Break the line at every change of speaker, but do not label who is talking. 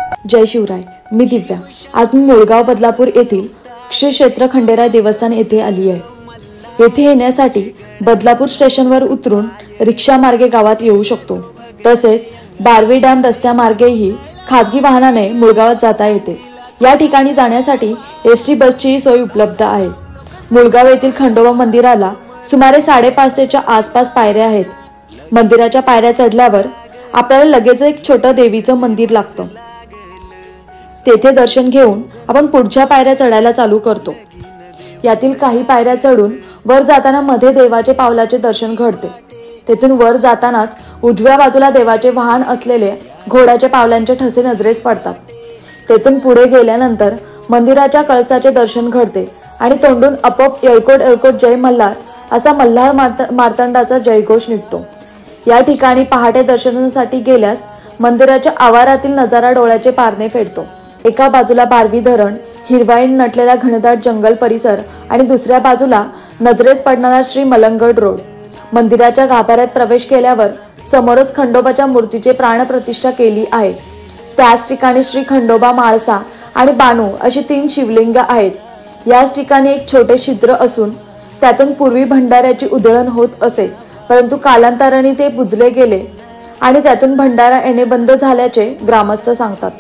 जय शिवराय. मी दिव्या. आज मी मुळगाव बदलापूर येथील श्री क्षेत्र खंडेराय देवस्थान येथे आली आहे. येथे येण्यासाठी बदलापूर स्टेशनवर उतरून रिक्षा मार्गे गावात येऊ शकतो. तसेच बारवी डॅम रस्त्यामार्गेही खाजगी वाहनाने मुळगावात जाता येते. या ठिकाणी जाण्यासाठी एसटी बसची सोय उपलब्ध आहे. मुळगाव येथील खंडोबा मंदिराला सुमारे 550च्या आसपास पायऱ्या आहेत. मंदिराच्या पायऱ्या चढल्यावर आपल्याला लगेच एक छोटं देवीचं मंदिर लागतं. तेथे दर्शन घेऊन आपण पुढच्या पायऱ्या चढायला चालू करतो. यातील काही पायऱ्या चढून वर जाताना मध्ये देवाचे पावलाचे दर्शन घडते. तेथून वर जातानाच उजव्या बाजूला देवाचे वाहन असलेले घोड्याचे पावलांचे ठसे नजरेस पडतात. तेथून पुढे गेल्यानंतर मंदिराच्या कळसाचे दर्शन घडते आणि तोंडून आपोआप येळकोट येळकोट जय मल्हार असा मल्हार मार्तंडाचा जयघोष निघतो. या ठिकाणी पहाटे दर्शनासाठी गेल्यास मंदिराच्या आवारातील नजारा डोळ्याचे पारणे फेडतो. एका बाजूला बारवी धरण, हिरवाईन नटलेला घनदाट जंगल परिसर आणि दुसऱ्या बाजूला नजरेस पडणारा श्री मलंगड रोड. मंदिराच्या गाभाऱ्यात प्रवेश केल्यावर समोरच खंडोबाच्या मूर्तीचे प्राणप्रतिष्ठा केली आहे. त्याच ठिकाणी श्री खंडोबा, माळसा आणि बानू अशी 3 शिवलिंग आहेत. याच ठिकाणी एक छोटे छिद्र असून त्यातून पूर्वी भंडाऱ्याची उधळण होत असे, परंतु कालांतराने ते बुजले गेले आणि त्यातून भंडारा येणे बंद झाल्याचे ग्रामस्थ सांगतात.